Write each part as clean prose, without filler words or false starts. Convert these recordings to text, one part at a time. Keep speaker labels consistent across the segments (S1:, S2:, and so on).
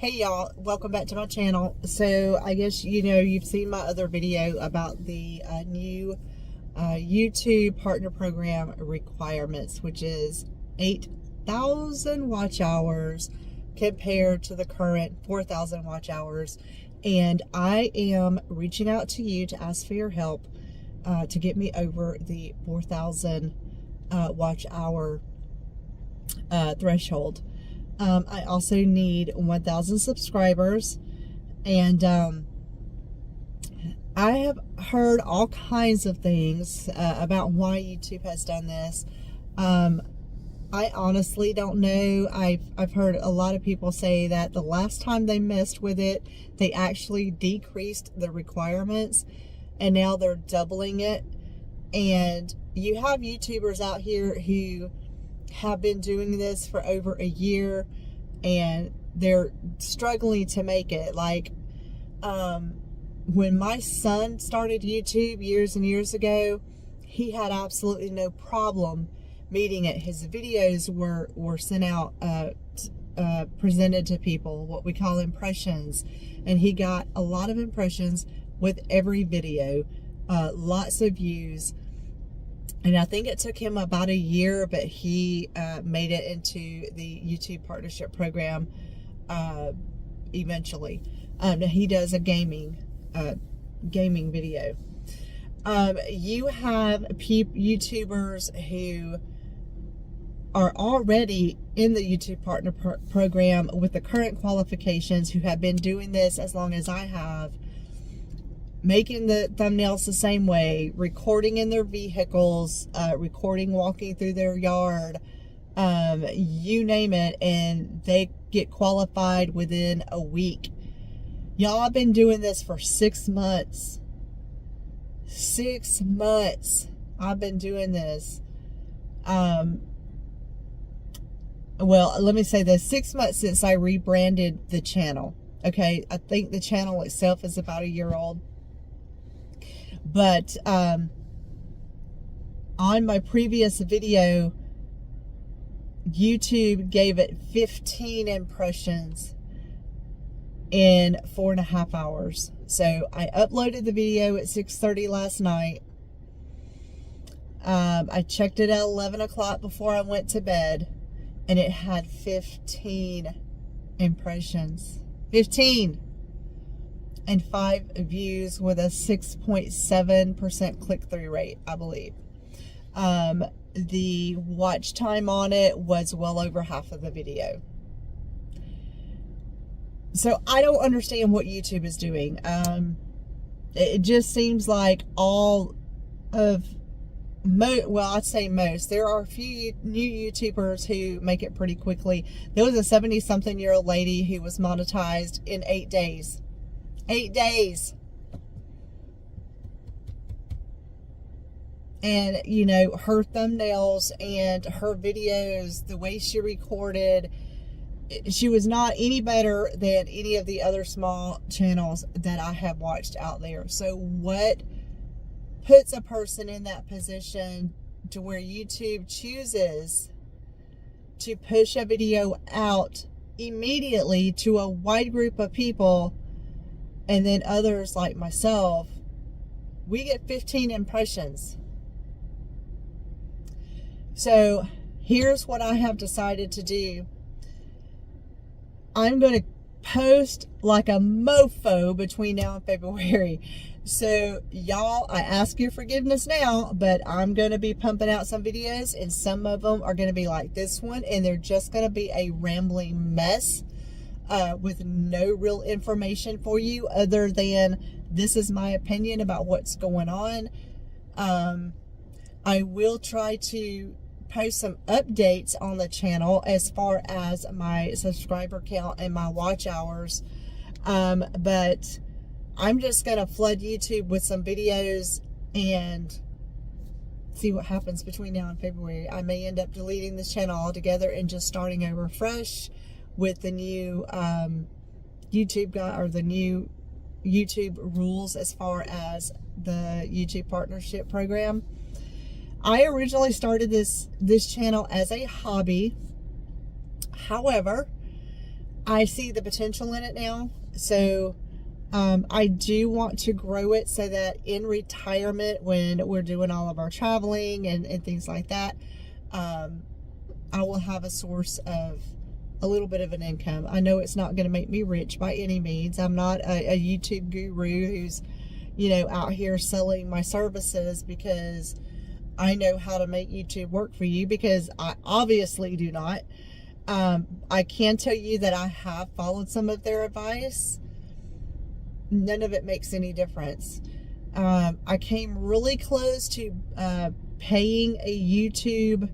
S1: Hey y'all, welcome back to my channel. So I guess you've seen my other video about the new YouTube partner program requirements, which is 8,000 watch hours compared to the current 4,000 watch hours. And I am reaching out to you to ask for your help to get me over the 4,000 watch hour threshold. I also need 1,000 subscribers, and I have heard all kinds of things about why YouTube has done this. I honestly don't know. I've heard a lot of people say that the last time they messed with it, they actually decreased the requirements, and now they're doubling it. And you have YouTubers out here who have been doing this for over a year and they're struggling to make it. Like when my son started YouTube years and years ago, he had absolutely no problem meeting it. His videos were sent out, presented to people, what we call impressions, and he got a lot of impressions with every video, lots of views. And I think it took him about a year, but he made it into the YouTube partnership program eventually. He does a gaming video. You have YouTubers who are already in the YouTube partner program with the current qualifications, who have been doing this as long as I have, making the thumbnails the same way, recording in their vehicles, recording walking through their yard, you name it, and they get qualified within a week. Y'all have been doing this for 6 months. 6 months I've been doing this. Well, let me say this, 6 months since I rebranded the channel. Okay, I think the channel itself is about a year old. But on my previous video, YouTube gave it 15 impressions in 4.5 hours. So I uploaded the video at 6:30 last night. I checked it at 11 o'clock before I went to bed, and it had 15 impressions. 15! And 5 views with a 6.7% click-through rate, I believe. The watch time on it was well over half of the video. So I don't understand what YouTube is doing. It just seems like all of, well, I'd say most. There are a few new YouTubers who make it pretty quickly. There was a 70-something-year-old lady who was monetized in 8 days. 8 days. And, her thumbnails and her videos, the way she recorded, she was not any better than any of the other small channels that I have watched out there. So what puts a person in that position to where YouTube chooses to push a video out immediately to a wide group of people, and then others like myself, we get 15 impressions? So here's what I have decided to do. I'm going to post like a mofo between now and February. So y'all, I ask your forgiveness now, but I'm going to be pumping out some videos, and some of them are going to be like this one, and they're just going to be a rambling mess. With no real information for you other than this is my opinion about what's going on. I will try to post some updates on the channel as far as my subscriber count and my watch hours. But I'm just going to flood YouTube with some videos and see what happens between now and February. I may end up deleting this channel altogether and just starting over fresh with the new YouTube guide, or the new YouTube rules as far as the YouTube partnership program. I originally started this channel as a hobby. However, I see the potential in it now. So I do want to grow it so that in retirement, when we're doing all of our traveling and things like that, I will have a source of a little bit of an income. I know it's not going to make me rich by any means. I'm not a YouTube guru who's, you know, out here selling my services because I know how to make YouTube work for you, because I obviously do not. I can tell you that I have followed some of their advice. None of it makes any difference. I came really close to paying a YouTube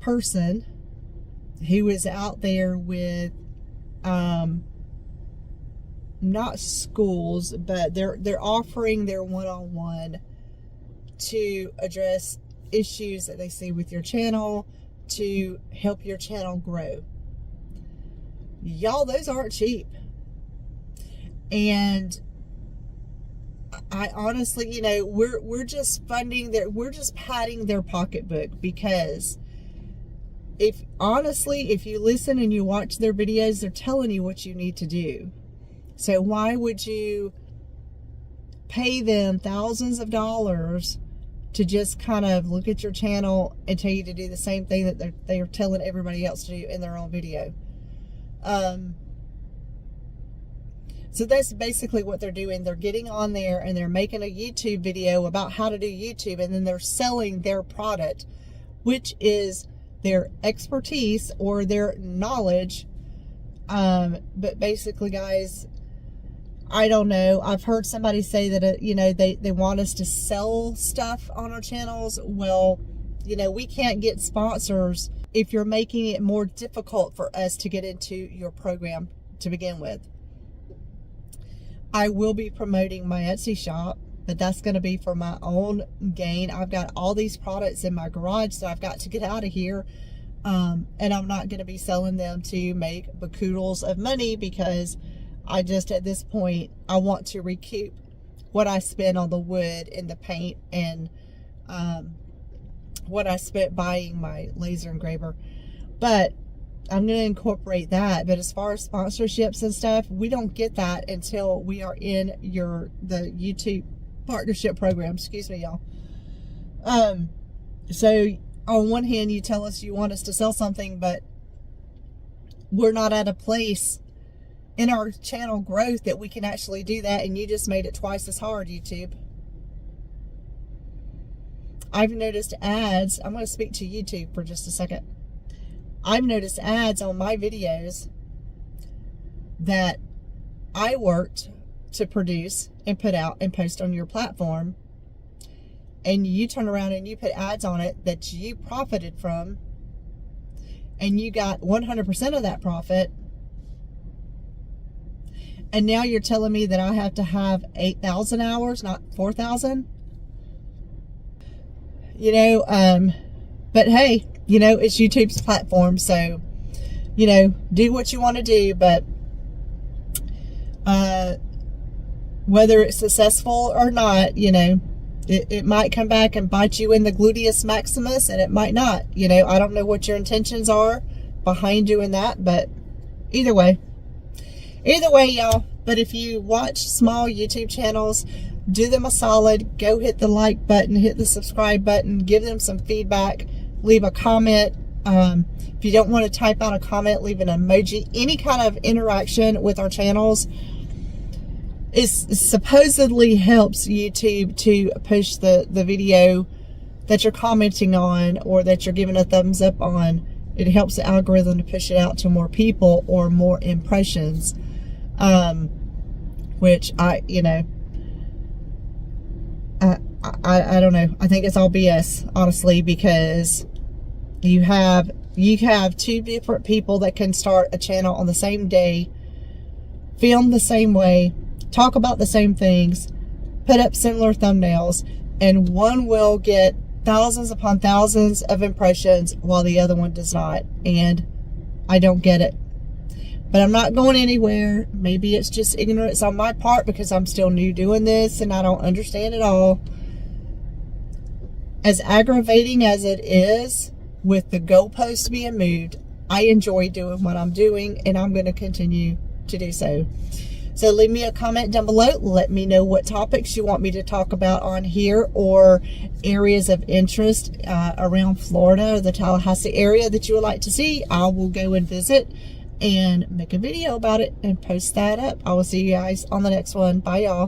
S1: person who is out there with not schools, but they're offering their one-on-one to address issues that they see with your channel, to help your channel grow. Y'all, those aren't cheap. And I honestly, you know, we're just funding we're just padding their pocketbook, because if you listen and you watch their videos, they're telling you what you need to do. So why would you pay them thousands of dollars to just kind of look at your channel and tell you to do the same thing that they're telling everybody else to do in their own video? So that's basically what they're doing. They're getting on there and they're making a YouTube video about how to do YouTube, and then they're selling their product, which is their expertise or their knowledge. But basically, guys, I don't know. I've heard somebody say that, you know, they want us to sell stuff on our channels. Well, you know, we can't get sponsors if you're making it more difficult for us to get into your program to begin with. I will be promoting my Etsy shop, but that's going to be for my own gain. I've got all these products in my garage, so I've got to get out of here. And I'm not going to be selling them to make bakoodles of money, because I just, at this point, I want to recoup what I spent on the wood and the paint and what I spent buying my laser engraver. But I'm going to incorporate that. But as far as sponsorships and stuff, we don't get that until we are in the YouTube partnership program. Excuse me, y'all. So on one hand, you tell us you want us to sell something, but we're not at a place in our channel growth that we can actually do that, and you just made it twice as hard, YouTube. I've noticed ads. I'm going to speak to YouTube for just a second. I've noticed ads on my videos that I worked to produce and put out and post on your platform, and you turn around and you put ads on it that you profited from, and you got 100% of that profit. And now you're telling me that I have to have 8,000 hours, not 4,000? You know, but hey, you know, it's YouTube's platform, so, you know, do what you want to do, but whether it's successful or not, you know, it might come back and bite you in the gluteus maximus, and it might not. You know, I don't know what your intentions are behind doing that, but either way, y'all. But if you watch small YouTube channels, do them a solid. Go hit the like button, hit the subscribe button, give them some feedback, leave a comment. If you don't want to type out a comment, leave an emoji. Any kind of interaction with our channels supposedly helps YouTube to push the video that you're commenting on or that you're giving a thumbs up on. It helps the algorithm to push it out to more people or more impressions. Which I don't know. I think it's all BS, honestly, because you have two different people that can start a channel on the same day, film the same way, talk about the same things, put up similar thumbnails, and one will get thousands upon thousands of impressions while the other one does not. And I don't get it. But I'm not going anywhere. Maybe it's just ignorance on my part because I'm still new doing this and I don't understand it all. As aggravating as it is with the goalposts being moved, I enjoy doing what I'm doing, and I'm going to continue to do so. So leave me a comment down below. Let me know what topics you want me to talk about on here, or areas of interest around Florida or the Tallahassee area that you would like to see. I will go and visit and make a video about it and post that up. I will see you guys on the next one. Bye, y'all.